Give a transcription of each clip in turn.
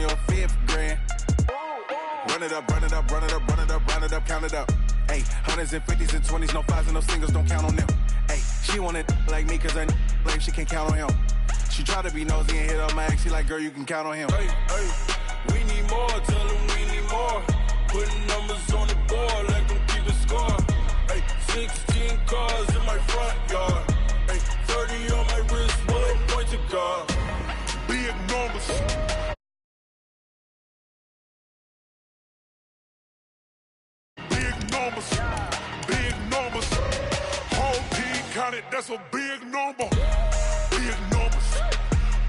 your fifth grand. Run it up, run it up, run it up, run it up, run it up, count it up. Hey, hundreds and fifties and 20s, no fives and no singles, don't count on them. Hey, she want it like me, cause her like she can't count on him. She try to be nosy and hit up my ex, she like, girl, you can count on him. Hey, hey, we need more, tell them we need more. Putting numbers on the board, let them keep a score. Hey, 16 cars in my front yard. Hey, 30 on my wrist, one point to guard. Big numbers. Big numbers, big numbers. Whole team counted, that's a big number. Big numbers,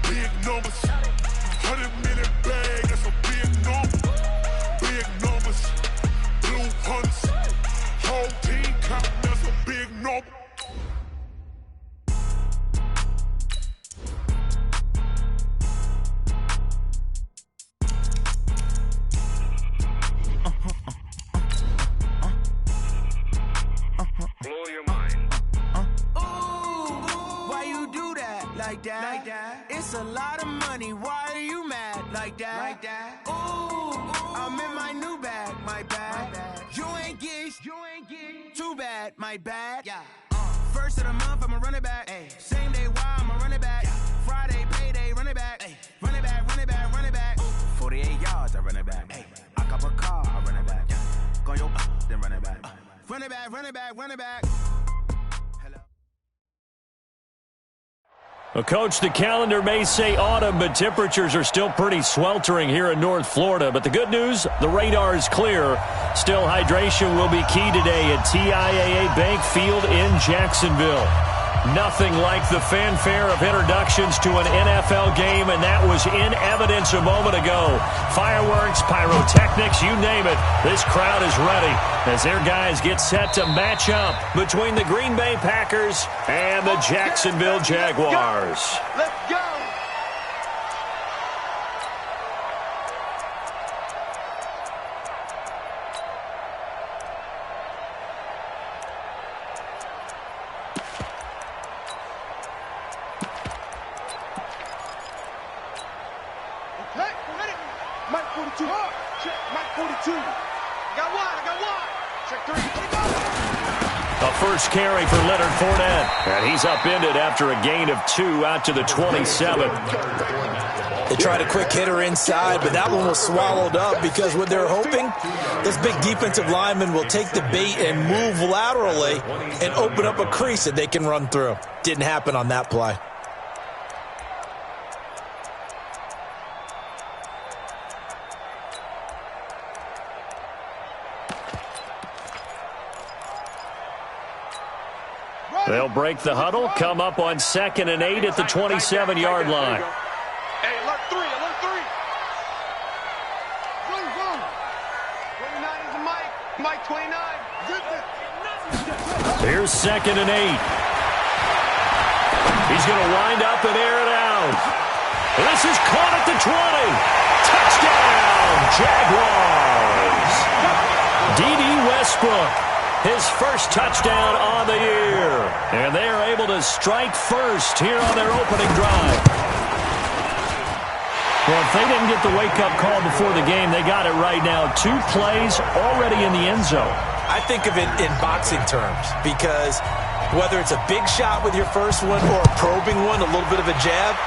big numbers. 100-minute bag, that's a big number. Big numbers, blue hunts. Whole team counted, that's a big number. Blow your mind. Why you do that like that? It's a lot of money. Why are you mad like that? Ooh, I'm in my new bag, my bad. You ain't get too bad, my bad. Yeah. First of the month, I'ma run it back. Ay. Same day, why I'ma run it back. Yeah. Friday, payday, run it back. Ay. Run it back, run it back, run it back. 48 yards, I run it back. Ay. I cop a car, I run it back. Yeah. Go yo, then run it back. Run it back, run it back, run it back. Well, Coach, the calendar may say autumn, but temperatures are still pretty sweltering here in North Florida. But the good news, the radar is clear. Still, hydration will be key today at TIAA Bank Field in Jacksonville. Nothing like the fanfare of introductions to an NFL game, and that was in evidence a moment ago. Fireworks, pyrotechnics, you name it. This crowd is ready as their guys get set to match up between the Green Bay Packers and the Jacksonville Jaguars. Let's go! Mike 42. Check. Mike 42. Got one. Check 3. A first carry for Leonard Fournette. And he's upended after a gain of 2 out to the 27. They tried a quick hitter inside, but that one was swallowed up because what they're hoping, this big defensive lineman will take the bait and move laterally and open up a crease that they can run through. Didn't happen on that play. They'll break the huddle, come up on 2nd and 8 at the 27-yard line. Hey, alert 3. 29 is the Mike. Mike 29. Here's 2nd and 8. He's going to wind up and air it out. This is caught at the 20. Touchdown, Jaguars. D.D. Westbrook. His first touchdown on the year. And they are able to strike first here on their opening drive. Well, if they didn't get the wake-up call before the game, they got it right now. 2 plays already in the end zone. I think of it in boxing terms because whether it's a big shot with your first one or a probing one, a little bit of a jab,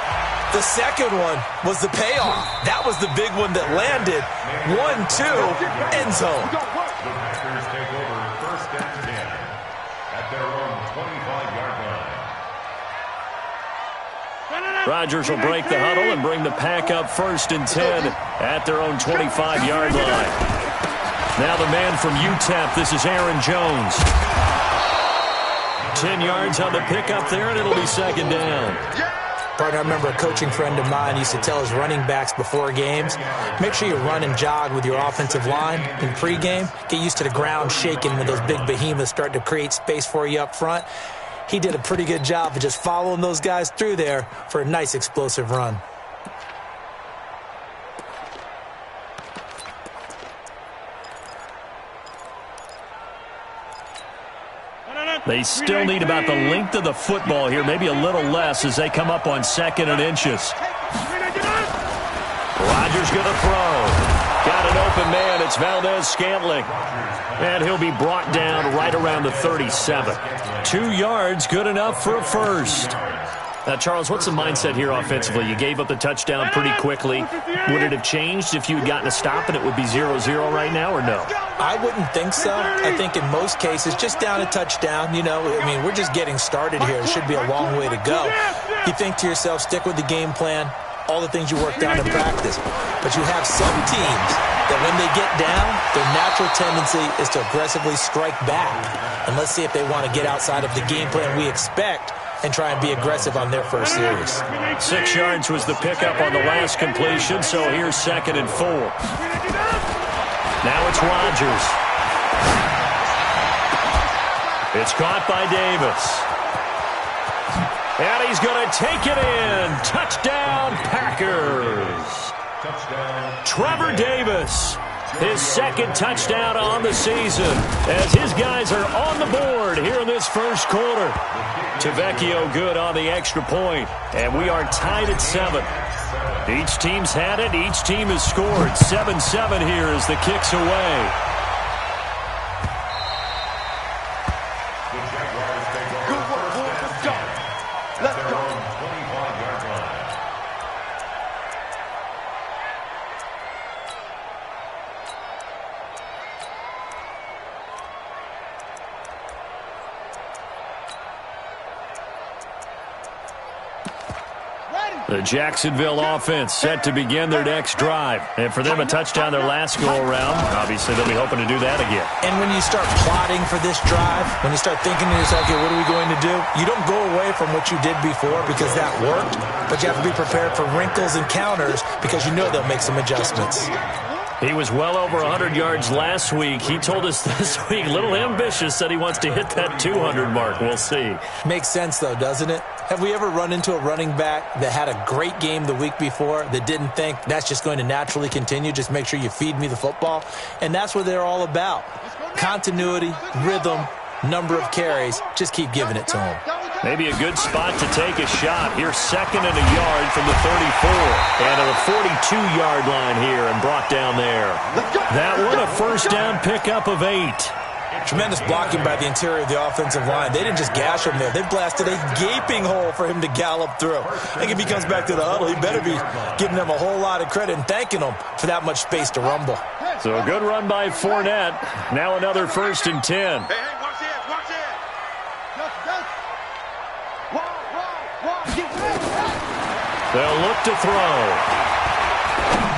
the second one was the payoff. That was the big one that landed. 1-2, end zone. Rodgers will break the huddle and bring the pack up 1st and 10 at their own 25-yard line. Now the man from UTEP, this is Aaron Jones. 10 yards on the pickup there, and it'll be 2nd down. Partner, I remember a coaching friend of mine used to tell his running backs before games, make sure you run and jog with your offensive line in pregame. Get used to the ground shaking when those big behemoths start to create space for you up front. He did a pretty good job of just following those guys through there for a nice explosive run. They still need about the length of the football here, maybe a little less as they come up on 2nd and inches. Rodgers going to throw. Got an open man. It's Valdez-Scantling. And he'll be brought down right around the 37. 2 yards, good enough for a first. Now, Charles, what's the mindset here offensively? You gave up the touchdown pretty quickly. Would it have changed if you had gotten a stop and it would be 0-0 right now, or no? I wouldn't think so. I think in most cases, just down a touchdown, we're just getting started here. It should be a long way to go. You think to yourself, stick with the game plan, all the things you worked out in practice. But you have some teams that when they get down, their natural tendency is to aggressively strike back. And let's see if they want to get outside of the game plan we expect and try and be aggressive on their first series. 6 yards was the pickup on the last completion, so here's 2nd and 4. Now it's Rodgers. It's caught by Davis. And he's going to take it in. Touchdown, Packers. Trevor Davis, his 2nd touchdown on the season, as his guys are on the board here in this first quarter. Tavecchio good on the extra point, and we are tied at 7. Each team's had it. Each team has scored. 7-7 here as the kick's away. The Jacksonville offense set to begin their next drive. And for them, a touchdown their last go-around. Obviously, they'll be hoping to do that again. And when you start plotting for this drive, when you start thinking to yourself, okay, what are we going to do? You don't go away from what you did before because that worked, but you have to be prepared for wrinkles and counters because you know they'll make some adjustments. He was well over 100 yards last week. He told us this week, a little ambitious, said he wants to hit that 200 mark. We'll see. Makes sense, though, doesn't it? Have we ever run into a running back that had a great game the week before that didn't think that's just going to naturally continue? Just make sure you feed me the football. And that's what they're all about. Continuity, rhythm, number of carries. Just keep giving it to them. Maybe a good spot to take a shot. Here's 2nd and a yard from the 34. And to the 42-yard line here and brought down there. That one, a first down pickup of 8. Tremendous blocking by the interior of the offensive line. They didn't just gash him there. They blasted a gaping hole for him to gallop through. I think if he comes back to the huddle, he better be giving them a whole lot of credit and thanking them for that much space to rumble. So a good run by Fournette. Now another 1st and 10. Hey, watch it, watch it. They'll look to throw.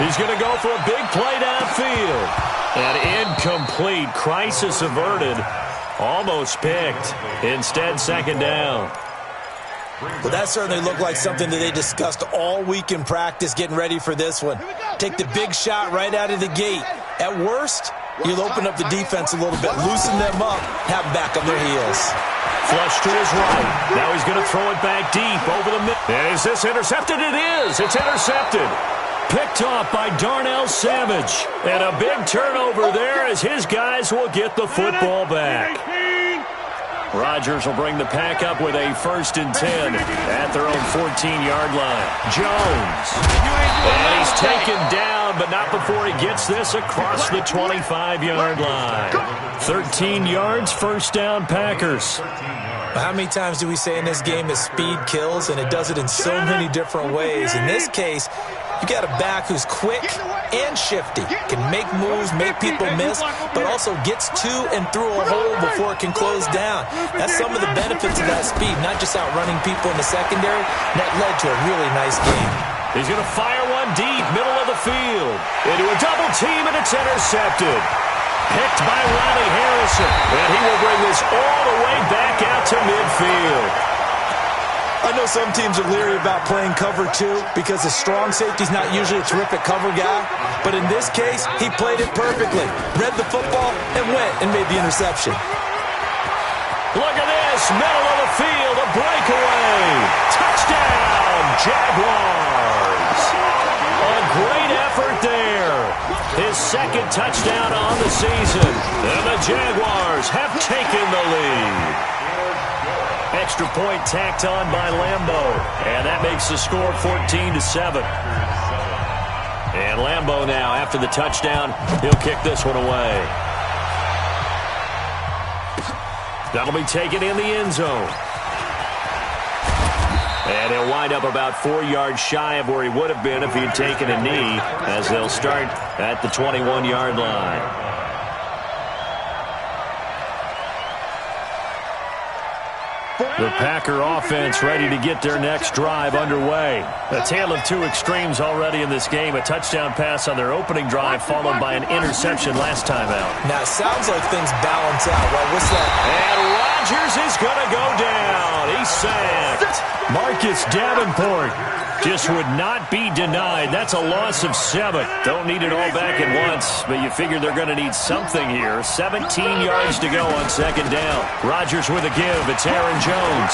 He's going to go for a big play downfield. And incomplete. Crisis averted. Almost picked. Instead, 2nd down. Well, that certainly looked like something that they discussed all week in practice getting ready for this one. Take the big shot right out of the gate. At worst, you'll open up the defense a little bit, loosen them up, have them back on their heels. Flush to his right. Now he's going to throw it back deep over the middle. And is this intercepted? It is. It's intercepted. Picked off by Darnell Savage. And a big turnover there as his guys will get the football back. Rodgers will bring the pack up with a 1st and 10 at their own 14-yard line. Jones. And he's taken down, but not before he gets this across the 25-yard line. 13 yards, 1st down, Packers. How many times do we say in this game that speed kills, and it does it in so many different ways? In this case, you got a back who's quick and shifty, can make moves, make people miss, but also gets to and through a hole before it can close down. That's some of the benefits of that speed, not just outrunning people in the secondary. That led to a really nice game. He's going to fire one deep, middle of the field, into a double team, and it's intercepted. Picked by Ronnie Harrison, and he will bring this all the way back out to midfield. I know some teams are leery about playing cover 2 because the strong safety's not usually a terrific cover guy, but in this case, he played it perfectly, read the football, and went and made the interception. Look at this, middle of the field, a breakaway. Touchdown, Jaguars. A great effort there. His 2nd touchdown on the season. And the Jaguars have taken the lead. Extra point tacked on by Lambeau. And that makes the score 14-7. And Lambeau now, after the touchdown, he'll kick this one away. That'll be taken in the end zone. And he'll wind up about 4 yards shy of where he would have been if he had taken a knee, as they'll start at the 21-yard line. The Packer offense ready to get their next drive underway. A tale of two extremes already in this game. A touchdown pass on their opening drive followed by an interception last time out. Now, it sounds like things balance out, right? What's that? And Rodgers is going to go down. He's sacked. Marcus Davenport just would not be denied. That's a loss of 7. Don't need it all back at once, but you figure they're going to need something here. 17 yards to go on second down. Rodgers with a give. It's Aaron Jones.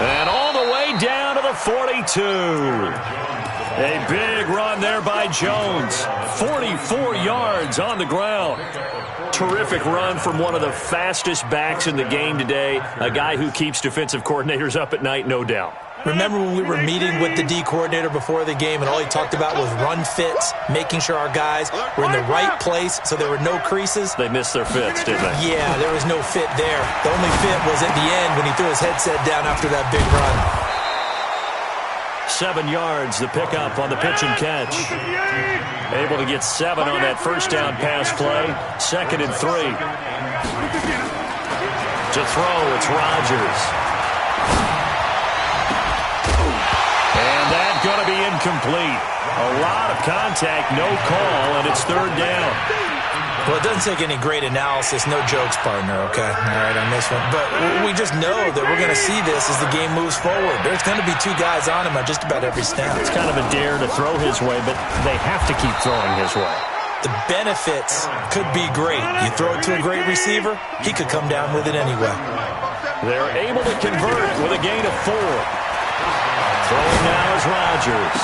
And all the way down to the 42. A big run there by Jones. 44 yards on the ground. Terrific run from one of the fastest backs in the game today. A guy who keeps defensive coordinators up at night, no doubt. Remember when we were meeting with the D coordinator before the game and all he talked about was run fits, making sure our guys were in the right place so there were no creases? They missed their fits, didn't they? Yeah, there was no fit there. The only fit was at the end when he threw his headset down after that big run. 7 yards, the pickup on the pitch and catch. Able to get 7 on that first down pass play. 2nd and 3. To throw, it's Rodgers. And that's going to be incomplete. A lot of contact, no call, and it's 3rd down. Well, it doesn't take any great analysis. No jokes, partner, okay? All right, on this one. But we just know that we're going to see this as the game moves forward. There's going to be 2 guys on him at just about every snap. It's kind of a dare to throw his way, but they have to keep throwing his way. The benefits could be great. You throw it to a great receiver, he could come down with it anyway. They're able to convert with a gain of 4. Throwing now is Rodgers.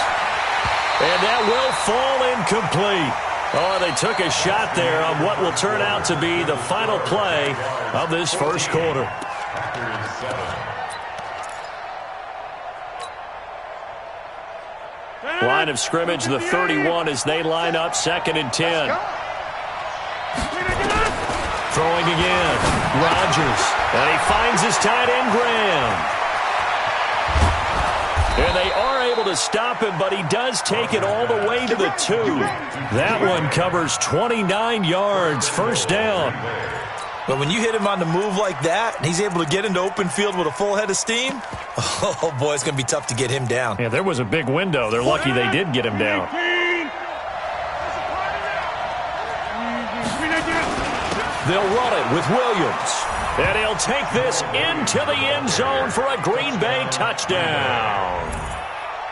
And that will fall incomplete. Oh, they took a shot there on what will turn out to be the final play of this first quarter. Line of scrimmage, the 31 as they line up, 2nd and 10. Throwing again, Rodgers. And he finds his tight end, Graham. And they are able to stop him, but he does take it all the way to the 2. That one covers 29 yards, 1st down. But when you hit him on the move like that, and he's able to get into open field with a full head of steam, oh, boy, it's going to be tough to get him down. Yeah, there was a big window. They're lucky they did get him down. They'll run it with Williams. And he'll take this into the end zone for a Green Bay touchdown.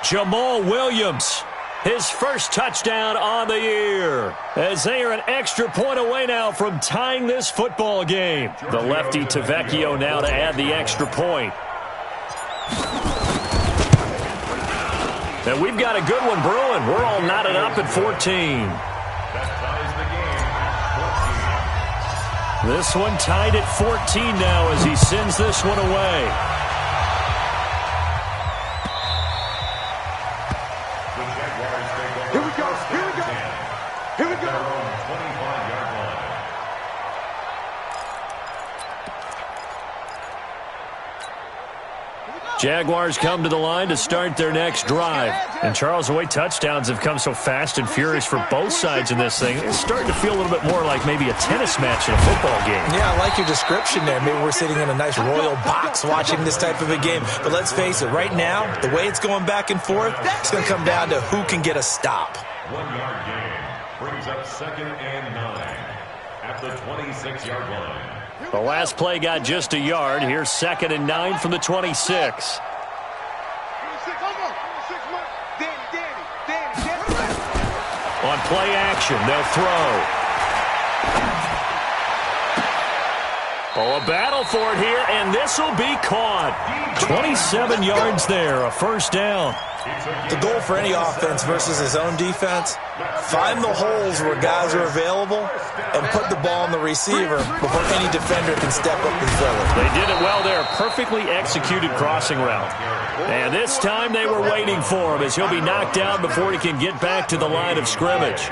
Jamal Williams, his first touchdown on the year. As they are an extra point away now from tying this football game. The lefty Tavecchio now to add the extra point. And we've got a good one brewing. We're all knotted up at 14. This one tied at 14 now as he sends this one away. Here we go. Here we go. Here we go. 25-yard line. Jaguars come to the line to start their next drive. And Charles, the way touchdowns have come so fast and furious for both sides in this thing, it's starting to feel a little bit more like maybe a tennis match in a football game. Yeah, I like your description there. Maybe we're sitting in a nice royal box watching this type of a game. But let's face it, right now, the way it's going back and forth, it's going to come down to who can get a stop. 1-yard gain brings up 2nd and 9 at the 26-yard line. The last play got just a yard. Here's 2nd and 9 from the 26. On play action, they'll throw. Oh, a battle for it here, and this will be caught. 27 yards there, a first down. The goal for any offense versus his own defense, find the holes where guys are available and put the ball on the receiver before any defender can step up and fill it. They did it well there. Perfectly executed crossing route. And this time they were waiting for him as he'll be knocked down before he can get back to the line of scrimmage.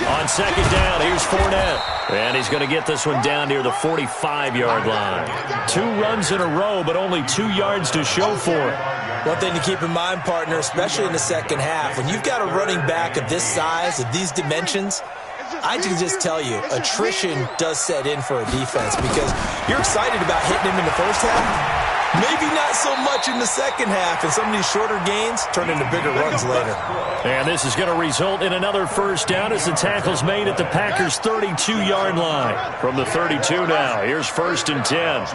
On second down, here's Fournette. And he's going to get this one down near the 45-yard line. 2 runs in a row, but only 2 yards to show for it. One thing to keep in mind, partner, especially in the second half, when you've got a running back of this size, of these dimensions, I can just tell you, attrition does set in for a defense because you're excited about hitting him in the first half. Maybe not so much in the second half, and some of these shorter gains turn into bigger runs later. And this is going to result in another first down as the tackle's made at the Packers' 32-yard line. From the 32 now, here's 1st and 10.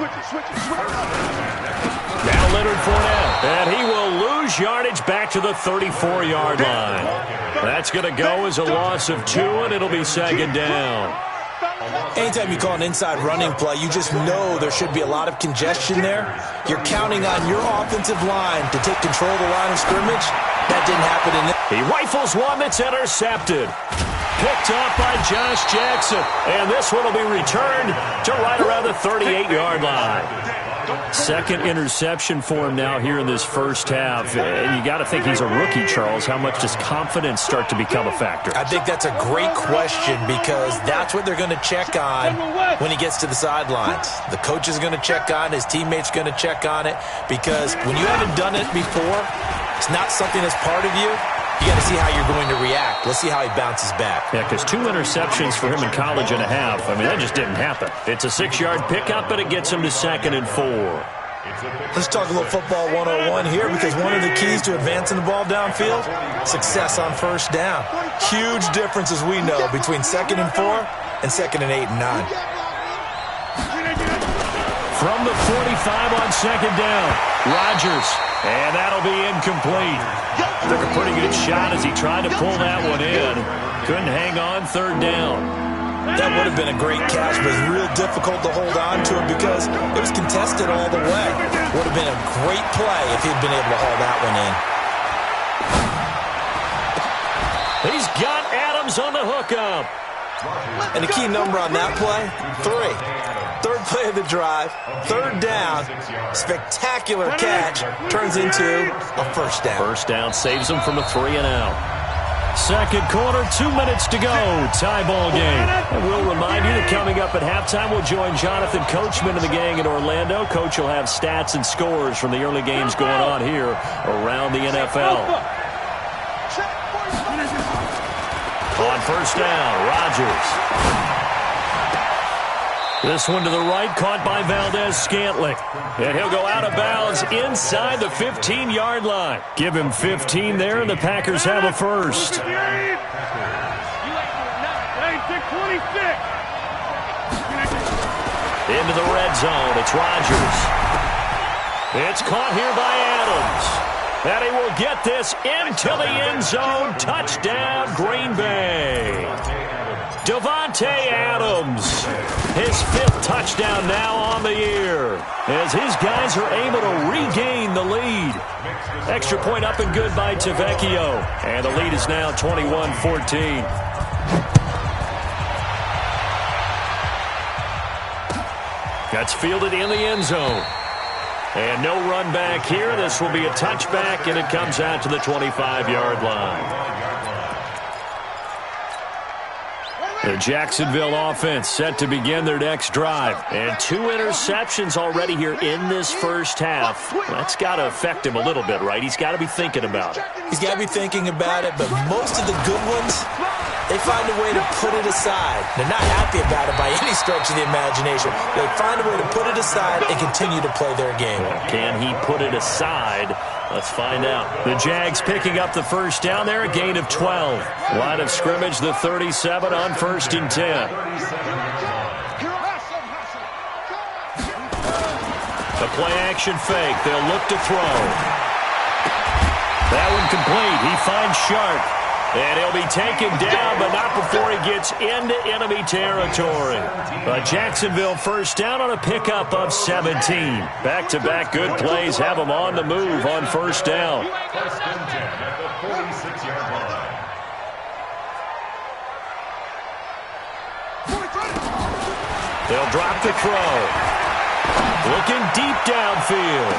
Now Leonard Fournette, and he will lose yardage back to the 34-yard line. That's going to go as a loss of 2, and it'll be second down. Anytime you call an inside running play, you just know there should be a lot of congestion there. You're counting on your offensive line to take control of the line of scrimmage. That didn't happen in this. He rifles one that's intercepted. Picked up by Josh Jackson. And this one will be returned to right around the 38-yard line. Second interception for him now here in this first half. And you got to think he's a rookie, Charles. How much does confidence start to become a factor? I think that's a great question because that's what they're going to check on when he gets to the sidelines. The coach is going to check on, his teammates going to check on it because when you haven't done it before, it's not something that's part of you. You got to see how you're going to react. Let's see how he bounces back. Yeah, because 2 interceptions for him in college and a half. I mean, that just didn't happen. It's a 6-yard pickup, but it gets him to 2nd and 4. Let's talk a little football 101 here because one of the keys to advancing the ball downfield, success on first down. Huge difference, as we know, between 2nd and 4 and 2nd and 8 and 9. From the 45 on second down, Rodgers, and that'll be incomplete. Took a pretty good shot as he tried to pull that one in. Couldn't hang on 3rd down. That would have been a great catch, but it was real difficult to hold on to him because it was contested all the way. Would have been a great play if he'd been able to haul that one in. He's got Adams on the hookup. And the key number on that play, 3. 3rd play of the drive, 3rd down, spectacular catch, turns into a first down. First down saves him from a 3 and out. Second quarter, 2 minutes to go. Tie ball game. And we'll remind you that coming up at halftime, we'll join Jonathan Coachman and the gang in Orlando. Coach will have stats and scores from the early games going on here around the NFL. On first down, Rodgers. This one to the right, caught by Valdez-Scantling. And he'll go out of bounds inside the 15-yard line. Give him 15 there, and the Packers have a first. Into the red zone, it's Rodgers. It's caught here by Adams. And he will get this into the end zone. Touchdown, Green Bay. Davante Adams, his 5th touchdown now on the year, as his guys are able to regain the lead. Extra point up and good by Tavecchio, and the lead is now 21-14. That's fielded in the end zone. And no run back here. This will be a touchback, and it comes out to the 25-yard line. The Jacksonville offense set to begin their next drive. And 2 interceptions already here in this first half. That's got to affect him a little bit, right? He's got to be thinking about it. He's got to be thinking about it, but most of the good ones, they find a way to put it aside. They're not happy about it by any stretch of the imagination. They find a way to put it aside and continue to play their game. Can he put it aside? Let's find out. The Jags picking up the first down there, a gain of 12. Line of scrimmage, the 37 on 1st and 10. The play action fake. They'll look to throw. That one complete. He finds Sharp. And he'll be taken down, but not before he gets into enemy territory. But Jacksonville first down on a pickup of 17. Back-to-back good plays have them on the move on first down. First and 10 at the 46-yard line. They'll drop the throw. Looking deep downfield.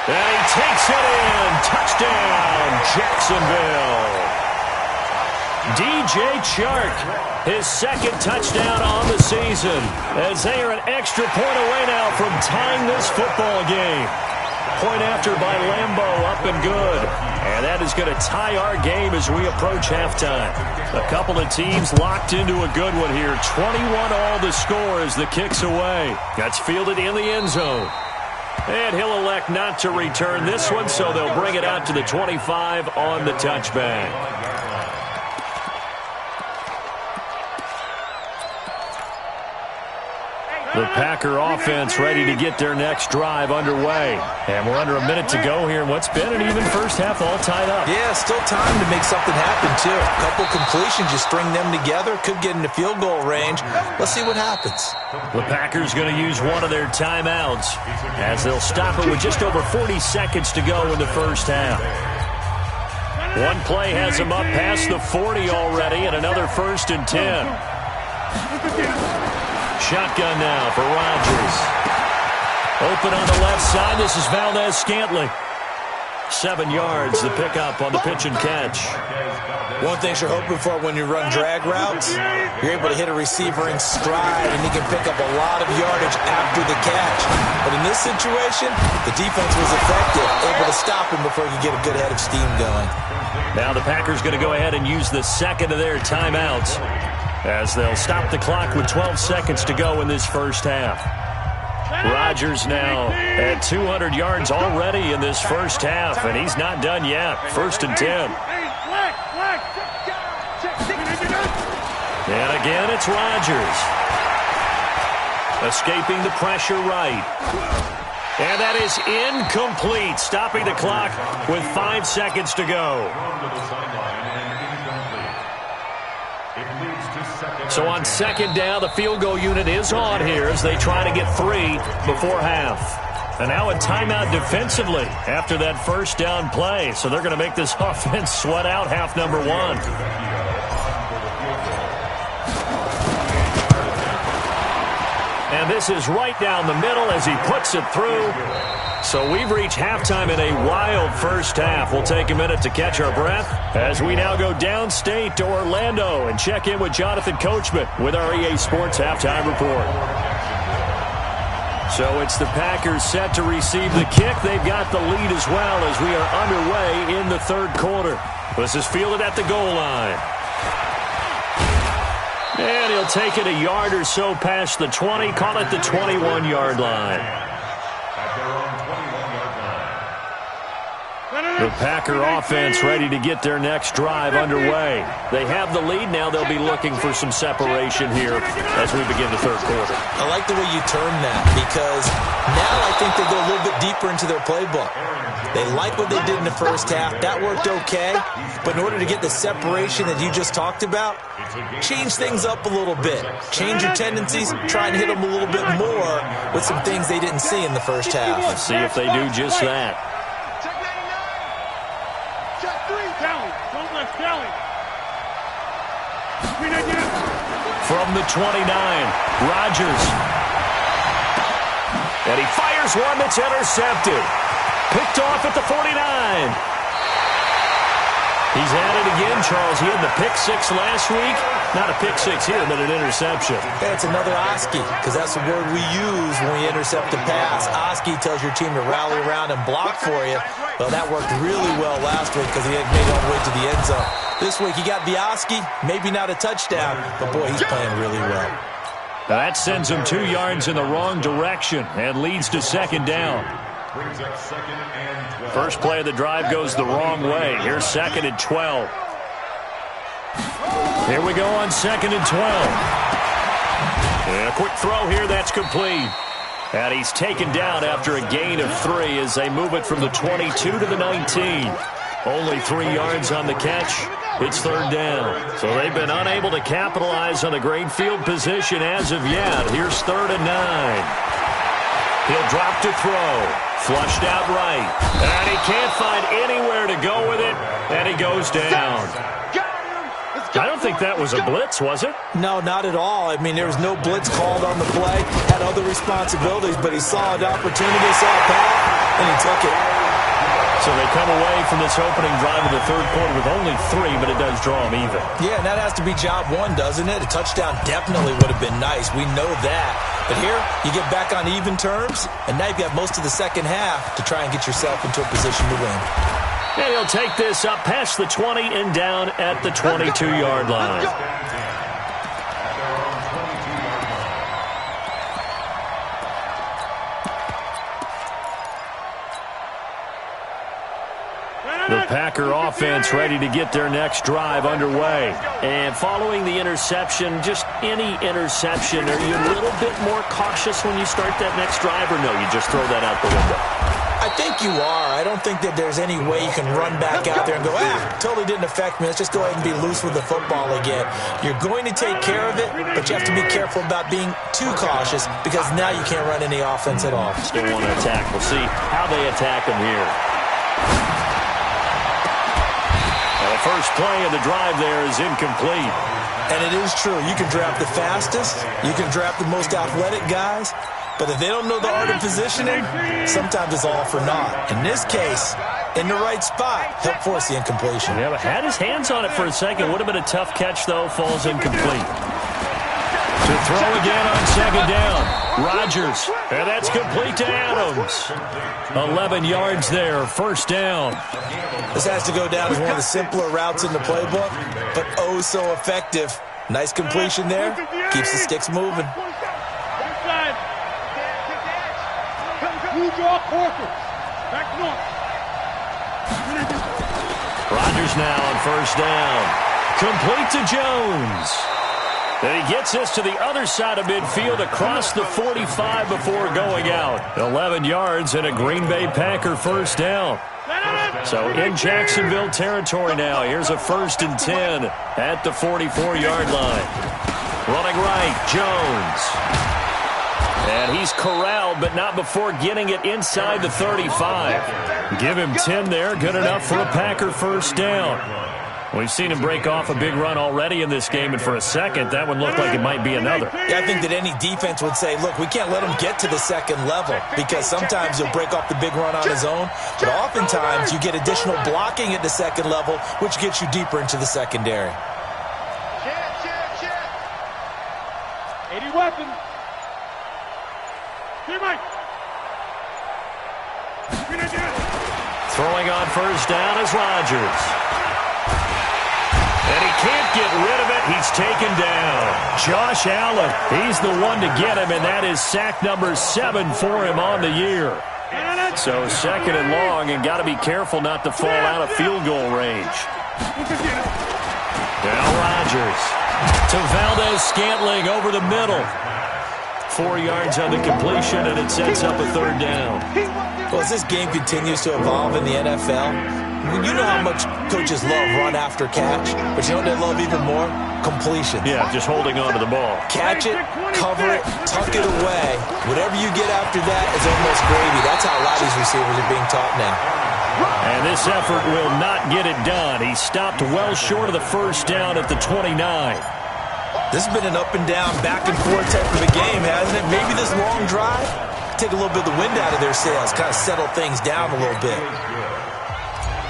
And he takes it in. Touchdown, Jacksonville. DJ Chark, his second touchdown on the season, as they are an extra point away now from tying this football game. Point after by Lambeau, up and good. And that is going to tie our game as we approach halftime. A couple of teams locked into a good one here. 21 all the score as the kick's away. That's fielded in the end zone. And he'll elect not to return this one, so they'll bring it out to the 25 on the touchback. The Packer offense ready to get their next drive underway. And we're under a minute to go here in what's been an even first half, all tied up. Yeah, still time to make something happen, too. A couple completions, you string them together, could get into field goal range. Let's see what happens. The Packers going to use one of their timeouts as they'll stop it with just over 40 seconds to go in the first half. One play has them up past the 40 already, and another 1st and 10. Shotgun now for Rodgers. Open on the left side. This is Valdez-Scantling. 7 yards, the pickup on the pitch and catch. One thing you're hoping for when you run drag routes, you're able to hit a receiver in stride, and he can pick up a lot of yardage after the catch. But in this situation, the defense was effective, able to stop him before he could get a good head of steam going. Now the Packers going to go ahead and use the second of their timeouts, as they'll stop the clock with 12 seconds to go in this first half. Rodgers now at 200 yards already in this first half, and he's not done yet. 1st and 10. And again, it's Rodgers. Escaping the pressure right. And that is incomplete, stopping the clock with 5 seconds to go. So on second down, the field goal unit is on here as they try to get 3 before half. And now a timeout defensively after that first down play. So they're going to make this offense sweat out half number 1. And this is right down the middle as he puts it through. So we've reached halftime in a wild first half. We'll take a minute to catch our breath as we now go downstate to Orlando and check in with Jonathan Coachman with our EA Sports Halftime Report. So it's the Packers set to receive the kick. They've got the lead as well as we are underway in the third quarter. This is fielded at the goal line. And he'll take it a yard or so past the 20, call it the 21-yard line. The Packer offense ready to get their next drive underway. They have the lead. Now they'll be looking for some separation here as we begin the third quarter. I like the way you term that because now I think they go a little bit deeper into their playbook. They like what they did in the first half. That worked okay. But in order to get the separation that you just talked about, change things up a little bit. Change your tendencies. Try and hit them a little bit more with some things they didn't see in the first half. Let's see if they do just that. From the 29, Rodgers. And he fires one that's intercepted. Picked off at the 49. He's at it again, Charles. He had the pick 6 last week. Not a pick 6 here, but an interception. That's another Oski, because that's the word we use when we intercept a pass. Oski tells your team to rally around and block for you. Well, that worked really well last week because he had made it all the way to the end zone. This week he got the Oski, maybe not a touchdown, but boy, he's playing really well. Now that sends him 2 yards in the wrong direction and leads to second down. First play of the drive goes the wrong way. Here's 2nd and 12. Here we go on 2nd and 12. And a quick throw here, that's complete. And he's taken down after a gain of 3 as they move it from the 22 to the 19. Only 3 yards on the catch. It's third down. So they've been unable to capitalize on a great field position as of yet. Here's 3rd and 9. He'll drop to throw. Flushed out right. And he can't find anywhere to go with it. And he goes down. I don't think that was a blitz, was it? No, not at all. I mean, there was no blitz called on the play. Had other responsibilities, but he saw an opportunity, saw a path, and he took it. So they come away from this opening drive of the third quarter with only 3, but it does draw them even. Yeah, and that has to be job one, doesn't it? A touchdown definitely would have been nice. We know that. But here, you get back on even terms, and now you've got most of the second half to try and get yourself into a position to win. And he'll take this up past the 20 and down at the 22-yard line. The Packer offense ready to get their next drive underway. And following the interception, just any interception, are you a little bit more cautious when you start that next drive, or no, you just throw that out the window? I think you are. I don't think that there's any way you can run back out there and go, totally didn't affect me. Let's just go ahead and be loose with the football again. You're going to take care of it, but you have to be careful about being too cautious because now you can't run any offense at all. Still want to attack. We'll see how they attack them here. The first play of the drive there is incomplete. And it is true. You can draft the fastest. You can draft the most athletic guys. But if they don't know the art of positioning, sometimes it's all for naught. In this case, in the right spot, help force the incompletion. Yeah, but had his hands on it for a second. Would have been a tough catch, though. Falls incomplete. To throw again on second down. Rodgers. And that's complete to Adams. 11 yards there. First down. This has to go down as one of the simpler routes in the playbook, but oh so effective. Nice completion there. Keeps the sticks moving. Rodgers now on first down. Complete to Jones. And he gets this to the other side of midfield across the 45 before going out. 11 yards and a Green Bay Packer first down. So in Jacksonville territory now. Here's a 1st and 10 at the 44-yard line. Running right, Jones. And he's corralled, but not before getting it inside the 35. Give him 10 there. Good enough for a Packer first down. We've seen him break off a big run already in this game, and for a second, that one looked like it might be another. Yeah, I think that any defense would say, look, we can't let him get to the second level because sometimes he'll break off the big run on his own, but oftentimes you get additional blocking at the second level, which gets you deeper into the secondary. 80 weapons. Throwing on first down is Rodgers. And he can't get rid of it. He's taken down. Josh Allen, he's the one to get him, and that is sack number 7 for him on the year. So 2nd and long, and got to be careful not to fall out of field goal range. Now Rodgers to Valdez-Scantling over the middle. 4 yards on the completion, and it sets up a 3rd down. Well, as this game continues to evolve in the NFL, you know how much coaches love run after catch, but you know what they love even more? Completion. Yeah, just holding on to the ball. Catch it, cover it, tuck it away. Whatever you get after that is almost gravy. That's how a lot of these receivers are being taught now. And this effort will not get it done. He stopped well short of the first down at the 29. This has been an up and down, back and forth type of a game, hasn't it? Maybe this long drive, take a little bit of the wind out of their sails, kind of settle things down a little bit.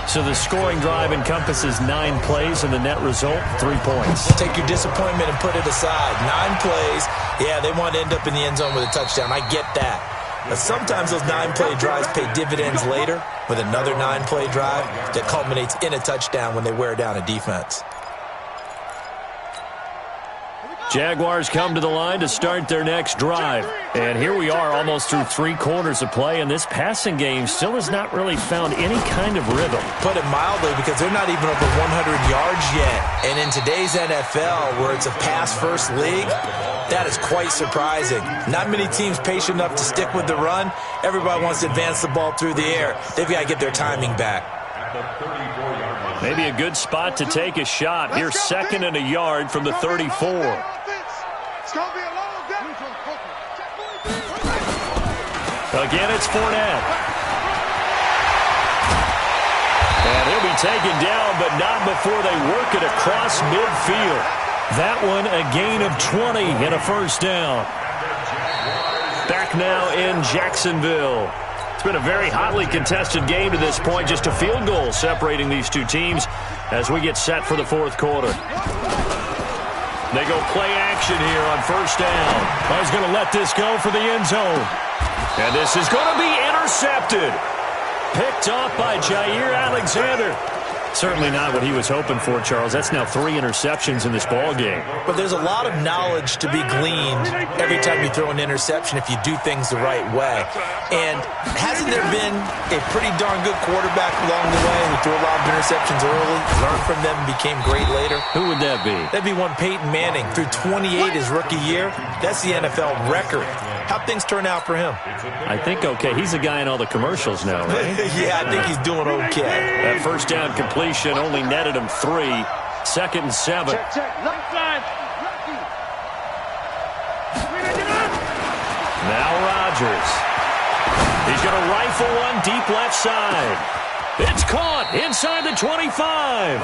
So the scoring drive encompasses 9 plays, and the net result, 3 points. Take your disappointment and put it aside. 9 plays, yeah, they want to end up in the end zone with a touchdown. I get that. But sometimes those 9-play drives pay dividends later with another 9-play drive that culminates in a touchdown when they wear down a defense. Jaguars come to the line to start their next drive. And here we are almost through 3 quarters of play, and this passing game still has not really found any kind of rhythm. Put it mildly, because they're not even over 100 yards yet. And in today's NFL, where it's a pass-first league, that is quite surprising. Not many teams patient enough to stick with the run. Everybody wants to advance the ball through the air. They've got to get their timing back. At the 34-yard line. Maybe a good spot to take a shot. Here's 2nd and a yard from the 34. It's going to be a long day. Again, it's Fournette. And he'll be taken down, but not before they work it across midfield. That one a gain of 20 and a first down. Back now in Jacksonville. It's been a very hotly contested game to this point. Just a field goal separating these two teams as we get set for the fourth quarter. They go play action here on first down. He's going to let this go for the end zone. And this is going to be intercepted. Picked off by Jair Alexander. Certainly not what he was hoping for, Charles. That's now 3 interceptions in this ball game. But there's a lot of knowledge to be gleaned every time you throw an interception if you do things the right way. And hasn't there been a pretty darn good quarterback along the way who threw a lot of interceptions early, learned from them, and became great later? Who would that be? That'd be one Peyton Manning. Threw 28 his rookie year. That's the NFL record. How'd things turn out for him? I think okay. He's a guy in all the commercials now, right? Yeah, I think he's doing okay. That first down completion only netted him 3. 2nd and 7. Check. Left side. Now Rodgers. He's going to rifle one deep left side. It's caught inside the 25.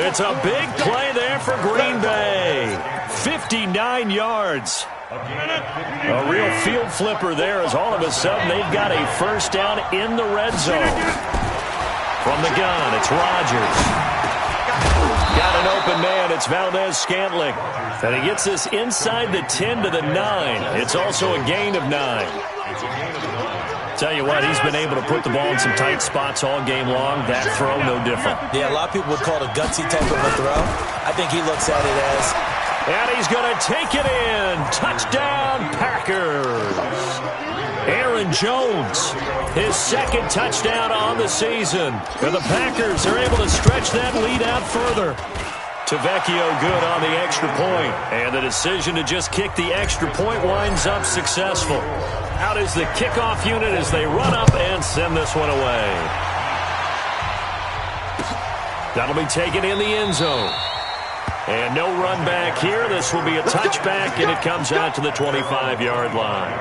It's a big play there for Green Bay. 59 yards. A real field flipper there as all of a sudden they've got a first down in the red zone. From the gun, it's Rodgers. Got an open man. It's Valdez-Scantling. And he gets this inside the 10 to the 9. It's also a gain of 9. Tell you what, he's been able to put the ball in some tight spots all game long. That throw, no different. Yeah, a lot of people would call it a gutsy type of a throw. I think he looks at it as... And he's going to take it in. Touchdown, Packers. Aaron Jones, his 2nd touchdown on the season. And the Packers are able to stretch that lead out further. Tavecchio good on the extra point. And the decision to just kick the extra point winds up successful. Out is the kickoff unit as they run up and send this one away. That'll be taken in the end zone. And no run back here. This will be a touchback, and it comes out to the 25-yard line.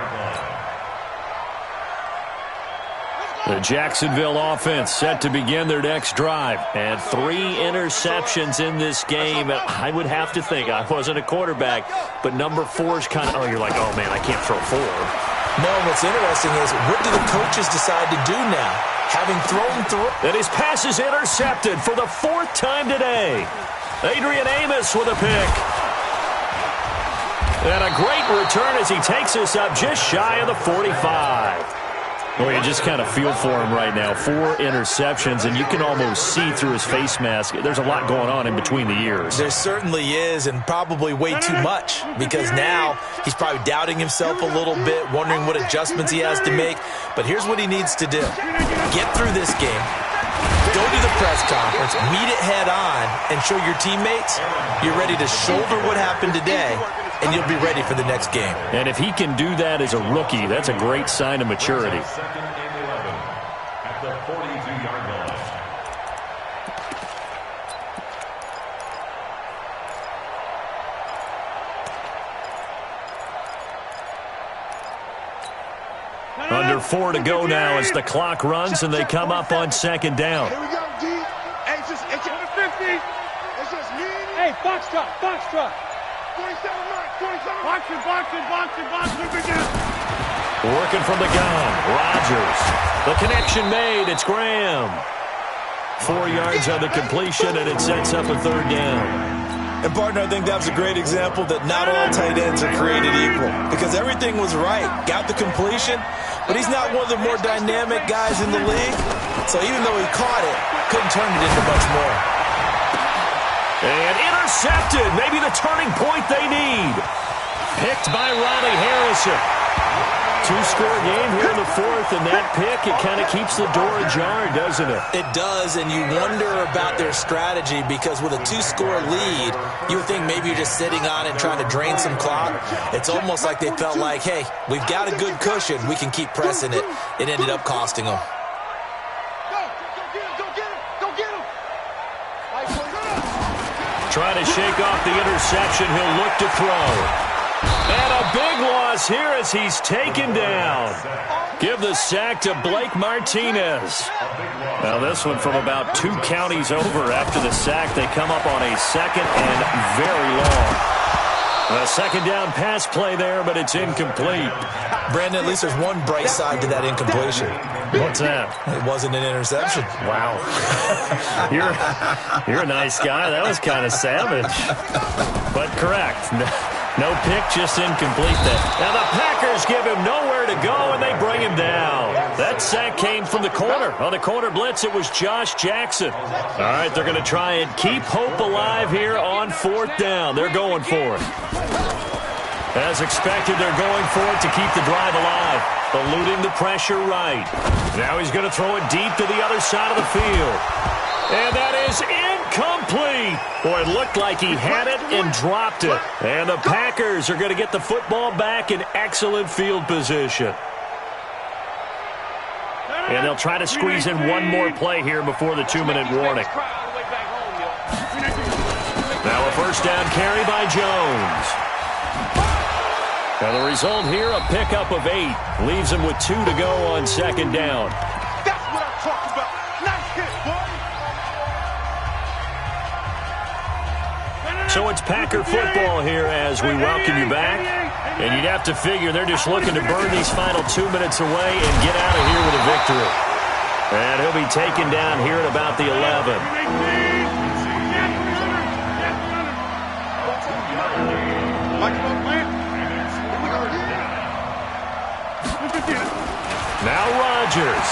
The Jacksonville offense set to begin their next drive. And 3 interceptions in this game. I would have to think, I wasn't a quarterback, but number 4 is kind of, you're like, oh, man, I can't throw 4. No, what's interesting is, what do the coaches decide to do now? Having thrown through. And his pass is intercepted for the 4th time today. Adrian Amos with a pick. And a great return as he takes us up just shy of the 45. Well, you just kind of feel for him right now. 4 interceptions, and you can almost see through his face mask. There's a lot going on in between the ears. There certainly is, and probably way too much, because now he's probably doubting himself a little bit, wondering what adjustments he has to make. But here's what he needs to do. Get through this game. Go to the press conference, meet it head on, and show your teammates you're ready to shoulder what happened today, and you'll be ready for the next game. And if he can do that as a rookie, that's a great sign of maturity. At the 42-yard line. Under 4 to go now as the clock runs and they come up on 2nd down. Here we go, D. Hey, it's just 50. It's just me. Hey, box truck. 27-9, 27. Boxing. Begin. Working from the gun, Rodgers. The connection made, it's Graham. 4 yards on the completion, and it sets up a 3rd down. And, partner, I think that's a great example that not all tight ends are created equal, because everything was right. Got the completion, but he's not one of the more dynamic guys in the league. So even though he caught it, couldn't turn it into much more. And intercepted, maybe the turning point they need. Picked by Ronnie Harrison. 2-score game here in the 4th, and that pick, it kind of keeps the door ajar, doesn't it? It does, and you wonder about their strategy, because with a 2-score lead, you would think maybe you're just sitting on it trying to drain some clock. It's almost like they felt like, hey, we've got a good cushion. We can keep pressing it. It ended up costing them. Go get him. Trying to shake off the interception. He'll look to throw. And a big loss here as he's taken down. Give the sack to Blake Martinez. Now this one from about 2 counties over. After the sack, they come up on a second and very long. A second down pass play there, but it's incomplete. Brandon, at least there's one bright side to that incompletion. What's that? It wasn't an interception. Wow. You're a nice guy. That was kind of savage. But correct. No pick, just incomplete then. Now the Packers give him nowhere to go, and they bring him down. That sack came from the corner. On the corner blitz, it was Josh Jackson. All right, they're going to try and keep hope alive here on 4th down. They're going for it. As expected, they're going for it to keep the drive alive. Eluding the pressure right. Now he's going to throw it deep to the other side of the field. And that is incomplete. Boy, it looked like he had it and dropped it. And the Packers are going to get the football back in excellent field position. And they'll try to squeeze in one more play here before the 2-minute warning. Now a first down carry by Jones. Now the result here, a pickup of 8. Leaves him with 2 to go on 2nd down. That's what I'm talking about. Nice hit, boy. So it's Packer football here as we welcome you back. And you'd have to figure they're just looking to burn these final 2 minutes away and get out of here with a victory. And he'll be taken down here at about the 11. Now Rodgers.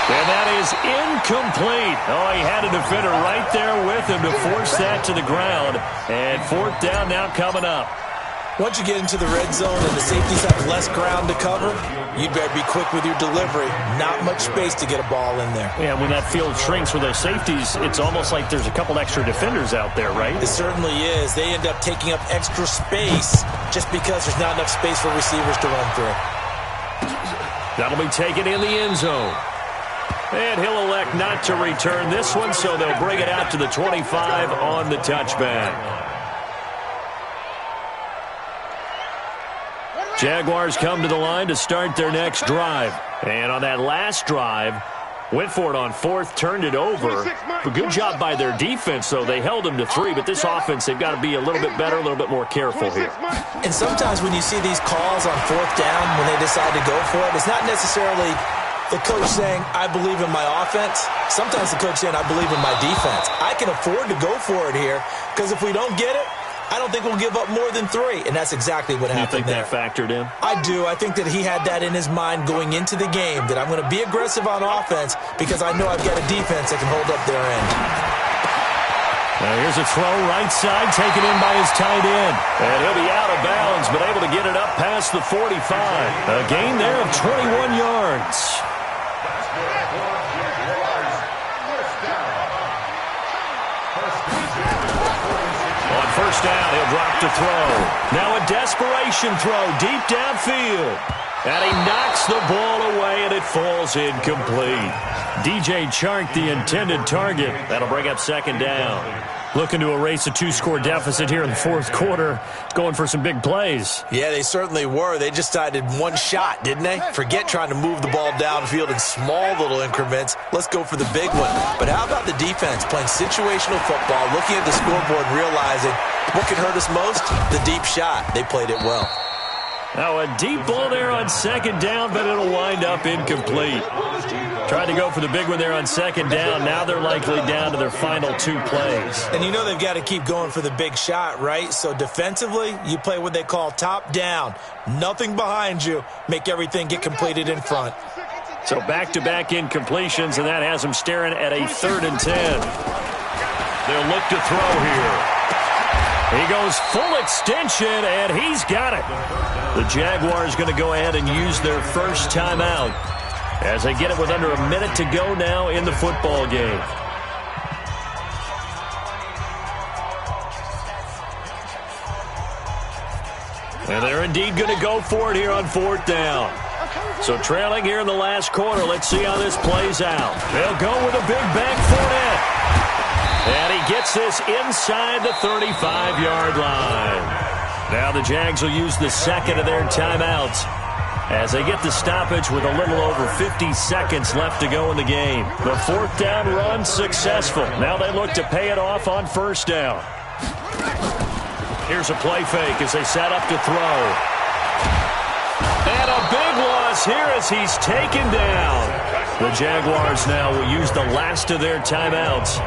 And that is incomplete. Oh, he had a defender right there with him to force that to the ground. And 4th down now coming up. Once you get into the red zone and the safeties have less ground to cover, you'd better be quick with your delivery. Not much space to get a ball in there. Yeah, when that field shrinks with those safeties, it's almost like there's a couple extra defenders out there, right? It certainly is. They end up taking up extra space just because there's not enough space for receivers to run through. That'll be taken in the end zone. And he'll elect not to return this one, so they'll bring it out to the 25 on the touchback. Jaguars come to the line to start their next drive. And on that last drive, went for it on 4th, turned it over. A good job by their defense, though. They held them to 3, but this offense, they've got to be a little bit better, a little bit more careful here. And sometimes when you see these calls on 4th down, when they decide to go for it, it's not necessarily the coach saying, I believe in my offense. Sometimes the coach saying, I believe in my defense. I can afford to go for it here, because if we don't get it, I don't think we'll give up more than 3, and that's exactly what happened there. You think that factored in? I do. I think that he had that in his mind going into the game, that I'm going to be aggressive on offense because I know I've got a defense that can hold up their end. Now here's a throw right side, taken in by his tight end. And he'll be out of bounds, but able to get it up past the 45. A gain there of 21 yards. First down, he'll drop to throw. Now a desperation throw deep downfield. And he knocks the ball away, and it falls incomplete. DJ Chark, the intended target. That'll bring up 2nd down. Looking to erase a 2-score deficit here in the 4th quarter. Going for some big plays. Yeah, they certainly were. They just decided one shot, didn't they? Forget trying to move the ball downfield in small little increments. Let's go for the big one. But how about the defense playing situational football, looking at the scoreboard and realizing what can hurt us most? The deep shot. They played it well. Now a deep ball there on 2nd down, but it'll wind up incomplete. Tried to go for the big one there on 2nd down. Now they're likely down to their final 2 plays. And you know they've got to keep going for the big shot, right? So defensively, you play what they call top down. Nothing behind you. Make everything get completed in front. So back-to-back incompletions, and that has them staring at a 3rd and 10. They'll look to throw here. He goes full extension, and he's got it. The Jaguars going to go ahead and use their first timeout as they get it with under a minute to go now in the football game. And they're indeed going to go for it here on 4th down. So trailing here in the last quarter, let's see how this plays out. They'll go with a big bank for it. And he gets this inside the 35-yard line. Now the Jags will use the second of their timeouts as they get the stoppage with a little over 50 seconds left to go in the game. The fourth down run successful. Now they look to pay it off on first down. Here's a play fake as they set up to throw. And a big loss here as he's taken down. The Jaguars now will use the last of their timeouts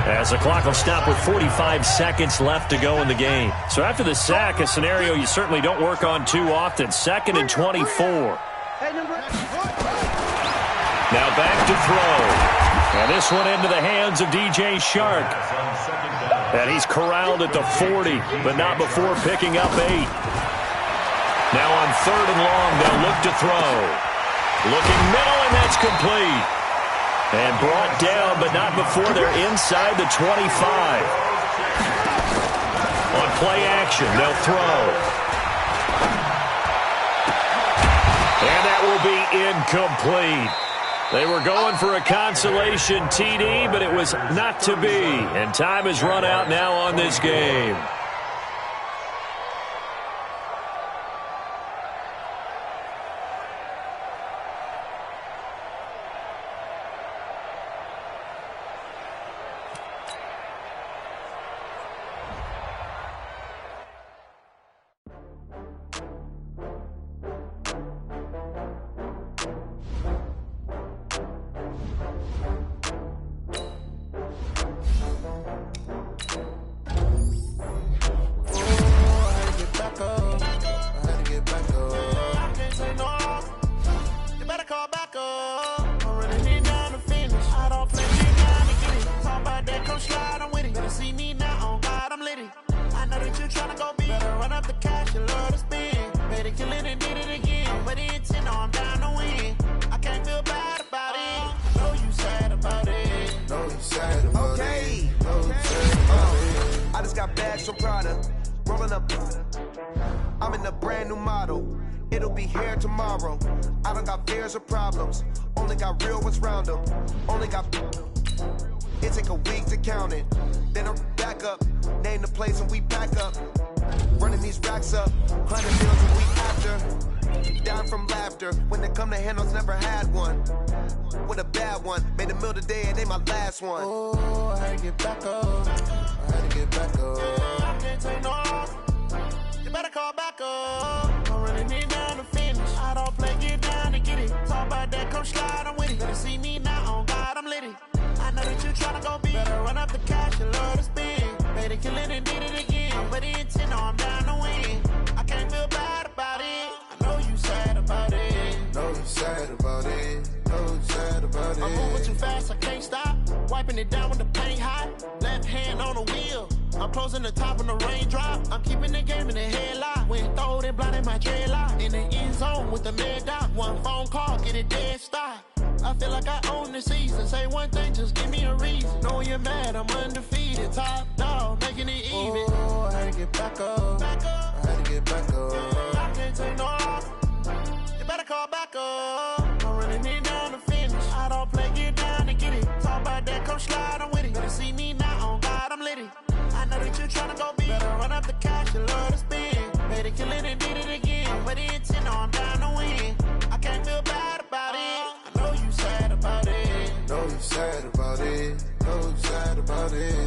as the clock will stop with 45 seconds left to go in the game. So after the sack, a scenario you certainly don't work on too often. 2nd and 24. Now back to throw. And this one into the hands of DJ Shark. And he's corralled at the 40, but not before picking up 8. Now on 3rd and long, they'll look to throw. Looking middle, and that's complete. And brought down, but not before they're inside the 25. On play action, they'll throw. And that will be incomplete. They were going for a consolation TD, but it was not to be. And time has run out now on this game. I'm in a brand new model. It'll be here tomorrow. I don't got fears or problems. Only got real ones round them. Only got... It take a week to count it. Then I'm back up. Name the place and we pack up. Running these racks up. 100 meals a week after. Down from laughter. When they come to handles, never had one. With a bad one. Made a meal today and they my last one. Oh, I had to get back up. I had to get back up. I can't take no loss. You better call back up. I'm running it down to finish. I don't play, get down to get it. Talk about that, come slide, I'm with it. Better see me now, on God, I'm litty. I know that you tryna go big. Better run up the cash, you love to spend. Made a killing and did it again. But the intent, no, I'm down to win. I can't feel bad about it. I know you sad about it. Know you sad about it. Know you sad about it. I'm moving too fast, I can't stop. Wiping it down with the paint hot. Left hand on the wheel. I'm closing the top on the raindrop. I'm keeping the game in the headlock. When throwed and blinded my dreadlock. In the end zone with the mad dot. One phone call, get it dead stop. I feel like I own the season. Say one thing, just give me a reason. Know you're mad, I'm undefeated. Top dog, making it even. Oh, I had to get back up. I had to get back up. I can't take no loss. You better call back up. I'm running it down to finish. I don't play, get down to get it. Talk about that, come slide, I'm with it. Better see me now, on God, I'm litty. I know that you're tryna go big. Better run up the cash, you love to spend. Made a killing and did it again. But the intent, no, I'm down to win. I can't feel bad about it. I know you sad about it. Know you sad about it. Know you sad about it.